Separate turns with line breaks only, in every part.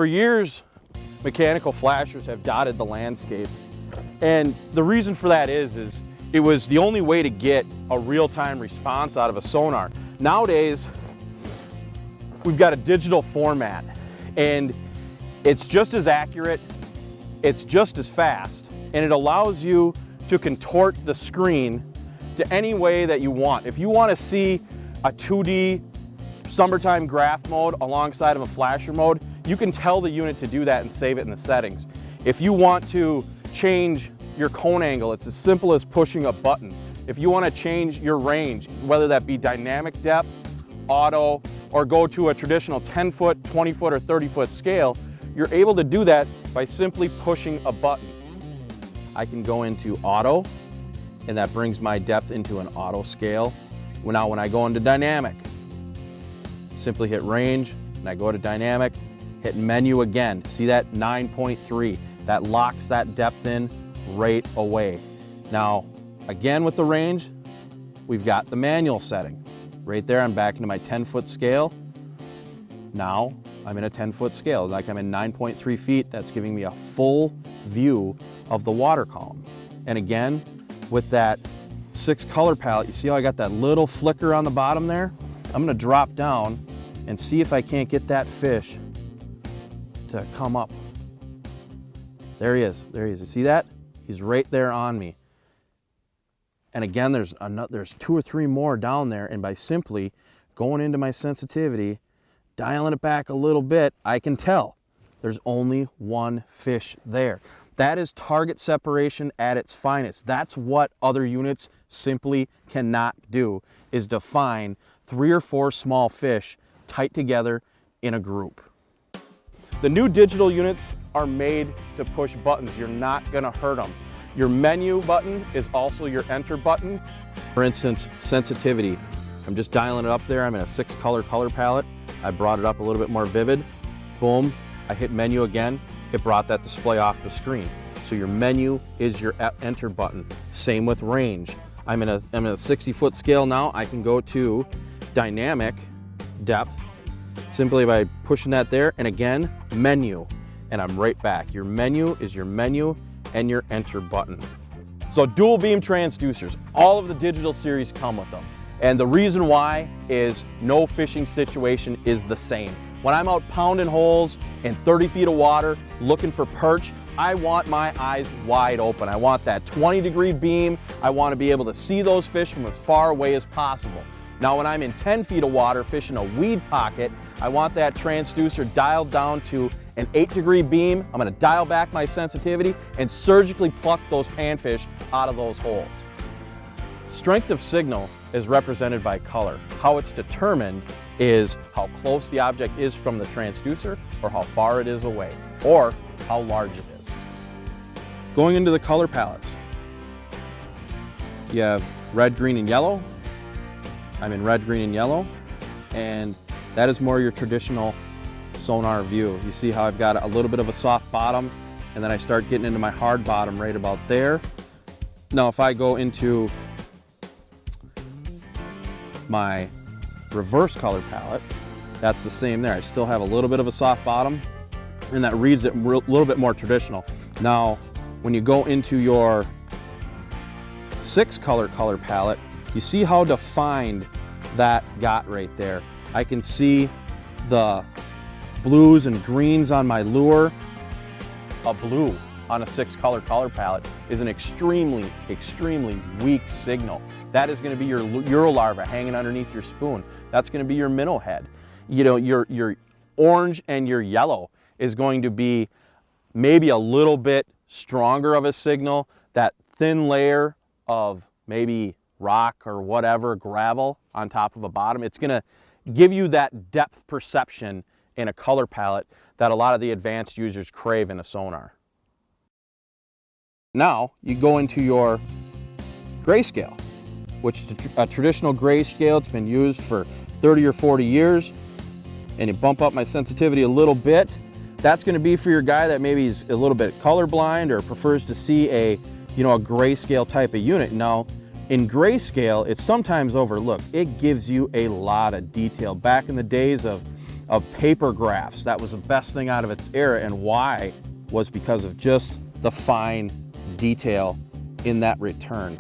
For years, mechanical flashers have dotted the landscape. And the reason for that is it was the only way to get a real-time response out of a sonar. Nowadays, we've got a digital format, and it's just as accurate, it's just as fast, and it allows you to contort the screen to any way that you want. If you want to see a 2D summertime graph mode alongside of a flasher mode, you can tell the unit to do that and save it in the settings. If you want to change your cone angle, it's as simple as pushing a button. If you want to change your range, whether that be dynamic depth, auto, or go to a traditional 10-foot, 20-foot, or 30-foot scale, you're able to do that by simply pushing a button. I can go into auto, and that brings my depth into an auto scale. Now when I go into dynamic, simply hit range, and I go to dynamic, hit menu again. See that 9.3? That locks that depth in right away. Now, again with the range, we've got the manual setting. Right there, I'm back into my 10-foot scale. Now, I'm in a 10-foot scale, like I'm in 9.3 feet. That's giving me a full view of the water column. And again, with that 6 color palette, you see how I got that little flicker on the bottom there? I'm gonna drop down and see if I can't get that fish to come up. There he is, there he is. You see that? He's right there on me. And again, there's 2 or 3 more down there, and by simply going into my sensitivity, dialing it back a little bit, I can tell there's only one fish there. That is target separation at its finest. That's what other units simply cannot do, is define 3 or 4 small fish tight together in a group. The new digital units are made to push buttons. You're not gonna hurt them. Your menu button is also your enter button. For instance, sensitivity. I'm just dialing it up there. I'm in a 6 color palette. I brought it up a little bit more vivid. Boom, I hit menu again. It brought that display off the screen. So your menu is your enter button. Same with range. I'm in a 60-foot scale now. I can go to dynamic depth simply by pushing that there, and again, menu, and I'm right back. Your menu is your menu and your enter button. So dual beam transducers, all of the digital series come with them. And the reason why is no fishing situation is the same. When I'm out pounding holes in 30 feet of water looking for perch, I want my eyes wide open. I want that 20-degree beam. I want to be able to see those fish from as far away as possible. Now when I'm in 10 feet of water fishing a weed pocket, I want that transducer dialed down to an 8-degree beam. I'm going to dial back my sensitivity and surgically pluck those panfish out of those holes. Strength of signal is represented by color. How it's determined is how close the object is from the transducer, or how far it is away, or how large it is. Going into the color palettes, you have red, green, and yellow. I'm in red, green, and yellow, and that is more your traditional sonar view. You see how I've got a little bit of a soft bottom, and then I start getting into my hard bottom right about there. Now if I go into my reverse color palette, that's the same there. I still have a little bit of a soft bottom, and that reads it a little bit more traditional. Now when you go into your 6 color palette, you see how defined that got right there. I can see the blues and greens on my lure. A blue on a 6 color palette is an extremely weak signal. That is going to be your Eurolarva hanging underneath your spoon. That's going to be your minnow head. You know, your orange and your yellow is going to be maybe a little bit stronger of a signal. That thin layer of maybe rock or whatever, gravel on top of a bottom, it's going to give you that depth perception in a color palette that a lot of the advanced users crave in a sonar. Now you go into your grayscale, which is a traditional grayscale. It's been used for 30 or 40 years, and you bump up my sensitivity a little bit. That's going to be for your guy that maybe is a little bit colorblind or prefers to see a grayscale type of unit. Now in grayscale, it's sometimes overlooked. It gives you a lot of detail. Back in the days of of paper graphs. That was the best thing out of its era, and why was because of just the fine detail in that return.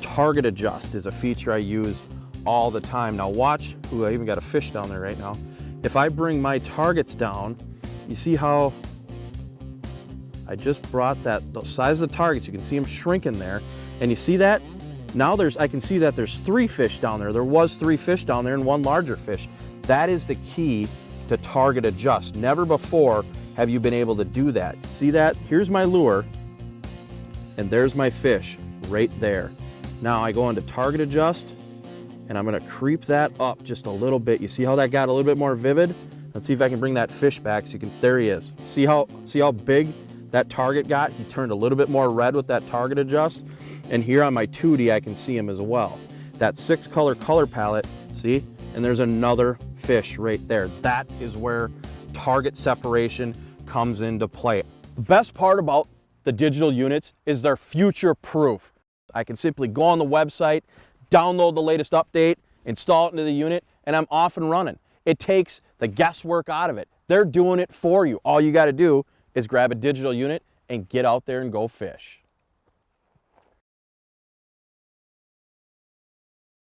Target adjust is a feature I use all the time. Now watch, ooh, I even got a fish down there right now. If I bring my targets down, you see how I just brought the size of the targets, you can see them shrinking there, and you see that? Now I can see that there's 3 fish down there. There was 3 fish down there and 1 larger fish. That is the key to target adjust. Never before have you been able to do that. See that? Here's my lure, and there's my fish right there. Now I go into target adjust, and I'm gonna creep that up just a little bit. You see how that got a little bit more vivid? Let's see if I can bring that fish back so you can, there he is. See how big that target got? He turned a little bit more red with that target adjust. And here on my 2D, I can see him as well. That 6 color palette, see? And there's another fish right there. That is where target separation comes into play. The best part about the digital units is they're future proof. I can simply go on the website, download the latest update, install it into the unit, and I'm off and running. It takes the guesswork out of it. They're doing it for you. All you gotta do is grab a digital unit and get out there and go fish.